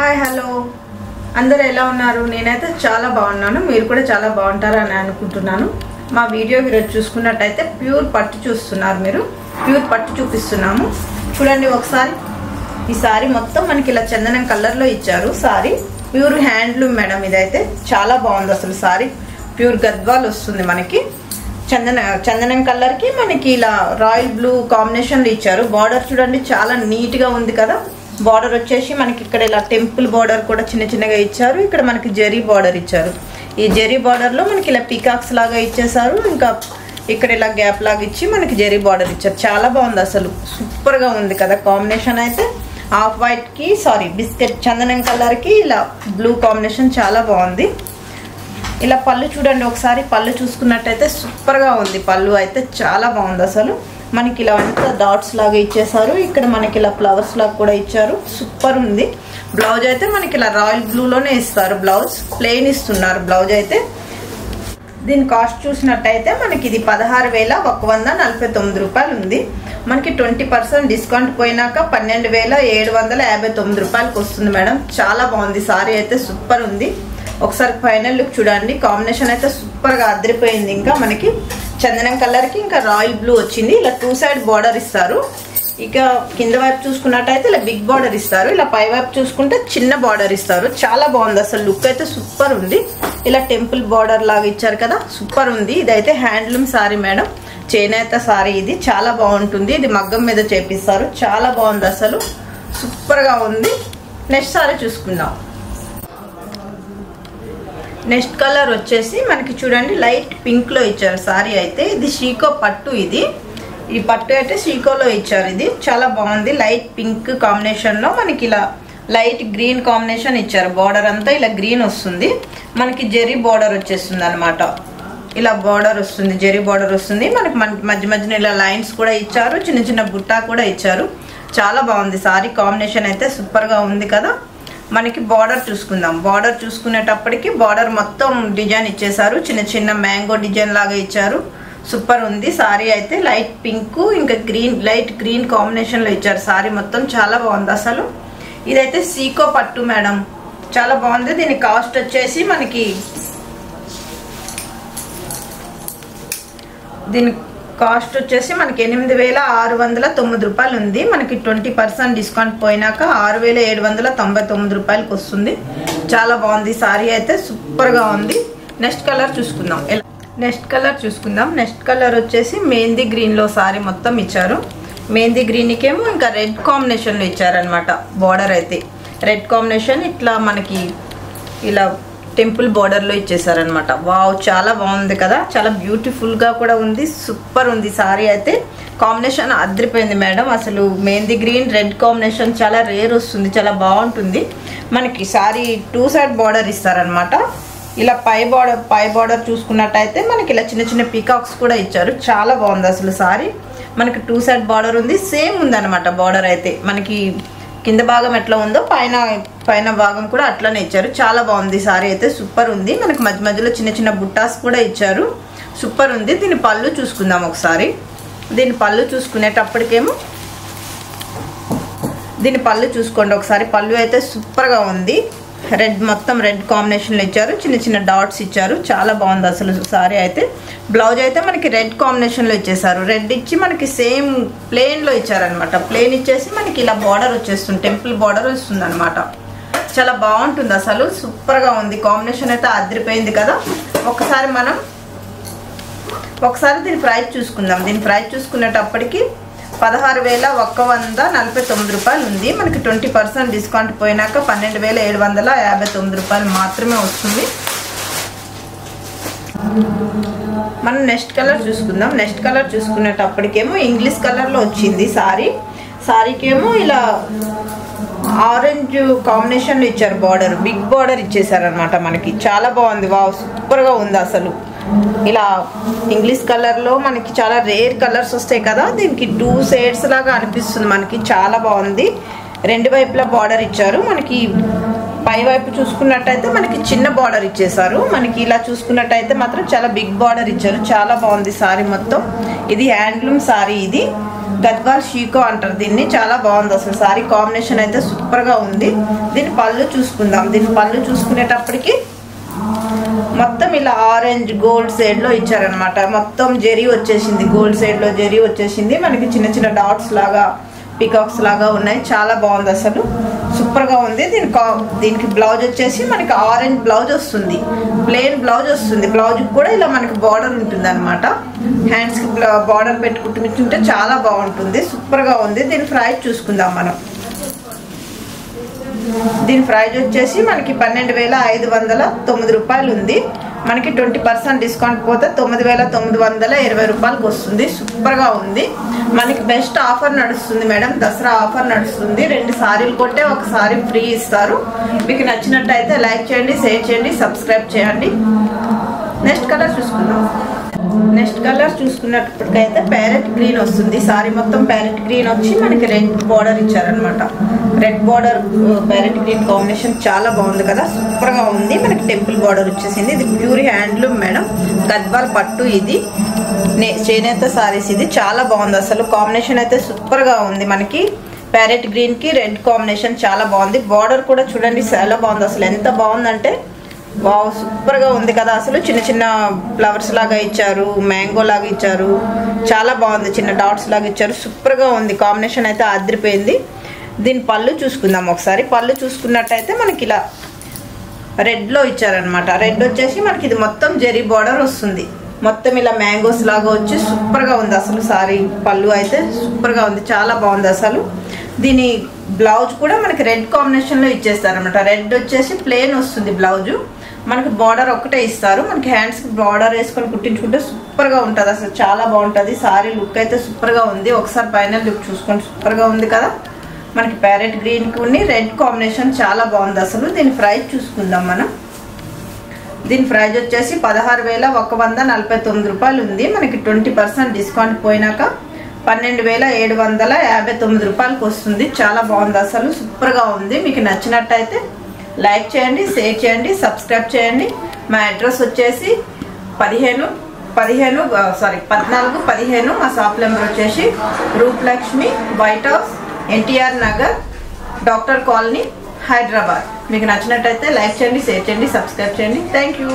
Hi hello అందరూ ఎలా ఉన్నారు? నేనైతే చాలా బాగున్నాను. మీరు కూడా చాలా బాగుంటారని అనుకుంటున్నాను. మా వీడియో మీరు చూసుకున్నట్టయితే ప్యూర్ పట్టు చూస్తున్నారు. మీరు ప్యూర్ పట్టు చూపిస్తున్నాము. చూడండి ఒకసారి. ఈ సారీ మొత్తం మనకి ఇలా చందనం కలర్ లో ఇచ్చారు. Sorry pure handloom madam. ఇదైతే చాలా బాగుంది అసలు. సారీ ప్యూర్ గద్వాల్ వస్తుంది మనకి. చందనం కలర్ కి మనకి ఇలా రాయల్ బ్లూ కాంబినేషన్ లో ఇచ్చారు. బార్డర్ చూడండి చాలా నీట్ గా ఉంది కదా. బార్డర్ వచ్చేసి మనకి ఇక్కడ ఇలా టెంపుల్ బార్డర్ కూడా చిన్న చిన్నగా ఇచ్చారు. ఇక్కడ మనకి జరీ బార్డర్ ఇచ్చారు. ఈ జరీ బార్డర్ లో మనకి ఇలా పీకాక్స్ లాగా ఇచ్చేసారు. ఇంకా ఇక్కడ ఇలా గ్యాప్ లాగా ఇచ్చి మనకి జరీ బార్డర్ ఇచ్చారు. చాలా బాగుంది అసలు. సూపర్ గా ఉంది కదా కాంబినేషన్ అయితే. ఆఫ్ వైట్ కి బిస్కెట్ చందనం కలర్ కి ఇలా బ్లూ కాంబినేషన్ చాలా బాగుంది. ఇలా పళ్ళు చూడండి ఒకసారి. పళ్ళు చూసుకున్నట్టయితే సూపర్ గా ఉంది. పళ్ళు అయితే చాలా బాగుంది అసలు. మనకి ఇలా అంతా డాట్స్ లాగా ఇచ్చేసారు. ఇక్కడ మనకి ఇలా ఫ్లవర్స్ లాగా కూడా ఇచ్చారు. సూపర్ ఉంది. బ్లౌజ్ అయితే మనకి ఇలా రాయల్ బ్లూలోనే ఇస్తారు. బ్లౌజ్ ప్లెయిన్ ఇస్తున్నారు. బ్లౌజ్ అయితే దీని కాస్ట్ చూసినట్టయితే మనకి ఇది 16,149 రూపాయలు ఉంది. మనకి 20% డిస్కౌంట్ పోయినాక 12,759 రూపాయలకి వస్తుంది మేడం. చాలా బాగుంది. సారీ అయితే సూపర్ ఉంది. ఒకసారి ఫైనల్ లుక్ చూడండి. కాంబినేషన్ అయితే సూపర్ గా అదిరిపోయింది. ఇంకా మనకి చందనం కలర్ కి ఇంకా రాయల్ బ్లూ వచ్చింది. ఇలా 2 సైడ్ బార్డర్ ఇస్తారు. ఇక కింద వైపు చూసుకున్నట్టయితే ఇలా బిగ్ బార్డర్ ఇస్తారు. ఇలా పై వైపు చూసుకుంటే చిన్న బార్డర్ ఇస్తారు. చాలా బాగుంది అసలు. లుక్ అయితే సూపర్ ఉంది. ఇలా టెంపుల్ బార్డర్ లాగా ఇచ్చారు కదా. సూపర్ ఉంది. ఇదైతే హ్యాండ్లూమ్ సారీ మేడం. చేనేత సారీ ఇది. చాలా బాగుంటుంది. ఇది మగ్గం మీద చేపిస్తారు. చాలా బాగుంది అసలు. సూపర్ గా ఉంది. నెక్స్ట్ సారీ చూసుకుందాం. నెక్స్ట్ కలర్ వచ్చేసి మనకి చూడండి లైట్ పింక్ లో ఇచ్చారు. సారీ అయితే ఇది షీకో పట్టు. ఇది ఈ పట్టు అయితే షీకోలో ఇచ్చారు. ఇది చాలా బాగుంది. లైట్ పింక్ కాంబినేషన్ లో మనకి ఇలా లైట్ గ్రీన్ కాంబినేషన్ ఇచ్చారు. బార్డర్ అంతా ఇలా గ్రీన్ వస్తుంది. మనకి జెరీ బార్డర్ వచ్చేస్తుంది అనమాట. ఇలా బార్డర్ వస్తుంది. జెరీ బార్డర్ వస్తుంది. మనకి మధ్య మధ్యన ఇలా లైన్స్ కూడా ఇచ్చారు. చిన్న చిన్న బుట్టా కూడా ఇచ్చారు. చాలా బాగుంది. సారీ కాంబినేషన్ అయితే సూపర్ గా ఉంది కదా. మనకి బార్డర్ చూసుకుందాం. బార్డర్ చూసుకునేటప్పటికి బార్డర్ మొత్తం డిజైన్ ఇచ్చేసారు. చిన్న చిన్న మ్యాంగో డిజైన్ లాగా ఇచ్చారు. సూపర్ ఉంది. సారీ అయితే లైట్ పింక్ ఇంకా గ్రీన్ లైట్ గ్రీన్ కాంబినేషన్ లో ఇచ్చారు. సారీ మొత్తం చాలా బాగుంది అసలు. ఇదైతే సీకో పట్టు మేడం. చాలా బాగుంది. దీని కాస్ట్ వచ్చేసి మనకి కాస్ట్ వచ్చేసి మనకి 8,609 రూపాయలు ఉంది. మనకి 20% డిస్కౌంట్ పోయినాక 6,799 రూపాయలకి వస్తుంది. చాలా బాగుంది. సారీ అయితే సూపర్ గా ఉంది. నెక్స్ట్ కలర్ చూసుకుందాం. నెక్స్ట్ కలర్ వచ్చేసి మెహందీ గ్రీన్ లో సారీ మొత్తం ఇచ్చారు. మెహందీ గ్రీన్ కేమో ఇంకా రెడ్ కాంబినేషన్ లో ఇచ్చారనమాట. బార్డర్ అయితే రెడ్ కాంబినేషన్ ఇట్లా మనకి ఇలా టెంపుల్ బార్డర్ లో ఇచ్చేసారనమాట. వావ్ చాలా బాగుంది కదా. చాలా బ్యూటిఫుల్ గా కూడా ఉంది. సూపర్ ఉంది. సారీ అయితే కాంబినేషన్ అదిరిపోయింది మేడం. అసలు మెహందీ గ్రీన్ రెడ్ కాంబినేషన్ చాలా రేర్ వస్తుంది. చాలా బాగుంటుంది. మనకి సారీ 2 సైడ్ బార్డర్ ఇస్తారనమాట. ఇలా పై బార్డర్ చూసుకున్నట్టయితే మనకి ఇలా చిన్న చిన్న పీకాక్స్ కూడా ఇచ్చారు. చాలా బాగుంది అసలు. సారీ మనకి 2 సైడ్ బార్డర్ ఉంది. సేమ్ ఉంది అనమాట. బార్డర్ అయితే మనకి కింద భాగం ఎట్లా ఉందో పైన భాగం కూడా అట్లానే ఇచ్చారు. చాలా బాగుంది. సారీ అయితే సూపర్ ఉంది. మనకి మధ్య మధ్యలో చిన్న చిన్న బుట్టాస్ కూడా ఇచ్చారు. సూపర్ ఉంది. దీని పళ్ళు చూసుకుందాం ఒకసారి. దీని పళ్ళు చూసుకునేటప్పటికేమో దీని పళ్ళు చూసుకోండి ఒకసారి. పళ్ళు అయితే సూపర్ గా ఉంది. రెడ్ మొత్తం రెడ్ కాంబినేషన్ లో ఇచ్చారు. చిన్న చిన్న డాట్స్ ఇచ్చారు. చాలా బాగుంది అసలు సారీ అయితే. బ్లౌజ్ అయితే మనకి రెడ్ కాంబినేషన్ లో ఇచ్చేసారు. రెడ్ ఇచ్చి మనకి సేమ్ ప్లెయిన్ లో ఇచ్చారనమాట. ప్లెయిన్ ఇచ్చేసి మనకి ఇలా బార్డర్ వచ్చేస్తుంది. టెంపుల్ బార్డర్ వస్తుంది అనమాట. చాలా బాగుంటుంది అసలు. సూపర్ గా ఉంది. కాంబినేషన్ అయితే అదిరిపోయింది కదా. ఒకసారి దీని ప్రైస్ చూసుకుందాం. దీని ప్రైస్ చూసుకునేటప్పటికి 16,149 రూపాయలు ఉంది. మనకి 20% డిస్కౌంట్ పోయినాక 12,759 రూపాయలు మాత్రమే వస్తుంది. మనం నెక్స్ట్ కలర్ చూసుకుందాం. నెక్స్ట్ కలర్ చూసుకునేటప్పటికేమో ఇంగ్లీష్ కలర్ లో వచ్చింది సారీకేమో ఇలా ఆరెంజ్ కాంబినేషన్ లో ఇచ్చారు. బార్డర్ బిగ్ బార్డర్ ఇచ్చేసారనమాట. మనకి చాలా బాగుంది. వావ్ సూపర్ గా ఉంది అసలు. ఇలా ఇంగ్లీష్ కలర్ లో మనకి చాలా రేర్ కలర్స్ వస్తాయి కదా. దీనికి 2 షేడ్స్ లాగా అనిపిస్తుంది మనకి. చాలా బాగుంది. 2 వైపులా బార్డర్ ఇచ్చారు. మనకి పై వైపు చూసుకున్నట్టయితే మనకి చిన్న బార్డర్ ఇచ్చేసారు. మనకి ఇలా చూసుకున్నట్టయితే మాత్రం చాలా బిగ్ బార్డర్ ఇచ్చారు. చాలా బాగుంది సారీ మొత్తం. ఇది హ్యాండ్లూమ్ సారీ. ఇది గద్వాల్ షీకో అంటారు దీన్ని. చాలా బాగుంది అసలు సారీ కాంబినేషన్ అయితే సూపర్గా ఉంది. దీని పళ్ళు చూసుకుందాం. దీని పళ్ళు చూసుకునేటప్పటికి మొత్తం ఇలా ఆరెంజ్ గోల్డ్ షేడ్లో ఇచ్చారనమాట. మొత్తం జెరీ వచ్చేసింది, గోల్డ్ షేడ్లో జెరీ వచ్చేసింది. మనకి చిన్న చిన్న డాట్స్ లాగా పికాక్స్ లాగా ఉన్నాయి. చాలా బాగుంది అసలు సూపర్గా ఉంది. దీనికి బ్లౌజ్ వచ్చేసి మనకి ఆరెంజ్ బ్లౌజ్ వస్తుంది, ప్లెయిన్ బ్లౌజ్ వస్తుంది. బ్లౌజ్కి కూడా ఇలా మనకి బార్డర్ ఉంటుంది అనమాట. హ్యాండ్స్కి బార్డర్ పెట్టుకుంటుంటే చాలా బాగుంటుంది, సూపర్గా ఉంది. దీని ప్రైస్ చూసుకుందాం మనం. దీని ప్రైజ్ వచ్చేసి మనకి 12,509 రూపాయలు ఉంది. మనకి 20% డిస్కౌంట్ పోతే 9,920 రూపాయలకు వస్తుంది. సూపర్గా ఉంది. మనకి బెస్ట్ ఆఫర్ నడుస్తుంది మేడం, దసరా ఆఫర్ నడుస్తుంది. 2 సారీలు కొంటే 1 సారీ ఫ్రీ ఇస్తారు. మీకు నచ్చినట్టయితే లైక్ చేయండి, షేర్ చేయండి, సబ్స్క్రైబ్ చేయండి. నెక్స్ట్ కలర్ చూసుకుందాం. నెక్స్ట్ కలర్ చూసుకున్నప్పటికైతే ప్యారెట్ గ్రీన్ వస్తుంది. సారీ మొత్తం ప్యారెట్ గ్రీన్ వచ్చి మనకి రెడ్ బార్డర్ ఇచ్చారనమాట. Red border parrot green combination చాలా బాగుంది కదా, సూపర్గా ఉంది. మనకి టెంపుల్ బార్డర్ వచ్చేసింది. ఇది ప్యూర్ హ్యాండ్లూమ్ మేడం, గద్వాల్ పట్టు. ఇది చేనేత సారీస్. ఇది చాలా బాగుంది అసలు కాంబినేషన్ అయితే సూపర్గా ఉంది. మనకి ప్యారెట్ గ్రీన్కి రెడ్ కాంబినేషన్ చాలా బాగుంది. బార్డర్ కూడా చూడండి చాలా బాగుంది అసలు, ఎంత బాగుందంటే వావ్ సూపర్గా ఉంది కదా అసలు. చిన్న చిన్న ఫ్లవర్స్ లాగా ఇచ్చారు, మ్యాంగో లాగా ఇచ్చారు, చాలా బాగుంది. చిన్న డాట్స్ లాగా ఇచ్చారు, సూపర్గా ఉంది. కాంబినేషన్ అయితే అదిరిపోయింది. దీని పళ్ళు చూసుకుందాం ఒకసారి. పళ్ళు చూసుకున్నట్టయితే మనకి ఇలా రెడ్లో ఇచ్చారనమాట. రెడ్ వచ్చేసి మనకి ఇది మొత్తం జెరీ బార్డర్ వస్తుంది. మొత్తం ఇలా మ్యాంగోస్ లాగా వచ్చి సూపర్గా ఉంది అసలు. సారీ పళ్ళు అయితే సూపర్గా ఉంది, చాలా బాగుంది అసలు. దీని బ్లౌజ్ కూడా మనకి రెడ్ కాంబినేషన్లో ఇచ్చేస్తారనమాట. రెడ్ వచ్చేసి ప్లెయిన్ వస్తుంది బ్లౌజు. మనకి బార్డర్ ఒక్కటే ఇస్తారు. మనకి హ్యాండ్స్కి బార్డర్ వేసుకొని కుట్టించుకుంటే సూపర్గా ఉంటుంది అసలు, చాలా బాగుంటుంది. సారీ లుక్ అయితే సూపర్గా ఉంది. ఒకసారి ఫైనల్ లుక్ చూసుకొని సూపర్గా ఉంది కదా. మనకి ప్యారెట్ గ్రీన్కి రెడ్ కాంబినేషన్ చాలా బాగుంది అసలు. దీని ప్రైస్ చూసుకుందాం మనం. దీని ప్రైస్ వచ్చేసి 16,149 రూపాయలు ఉంది. మనకి 20% డిస్కౌంట్ పోయినాక 12,759 రూపాయలకు వస్తుంది. చాలా బాగుంది అసలు, సూపర్గా ఉంది. మీకు నచ్చినట్టయితే లైక్ చేయండి, షేర్ చేయండి, సబ్స్క్రైబ్ చేయండి. మా అడ్రస్ వచ్చేసి 14-15 మా షాప్ నెంబర్ వచ్చేసి Rooplakshmi, white house, NTR Nagar, doctor colony, Hyderabad. మీకు నచ్చినట్టయితే లైక్ చేయండి, షేర్ చేయండి, సబ్స్క్రైబ్ చేయండి. Thank you.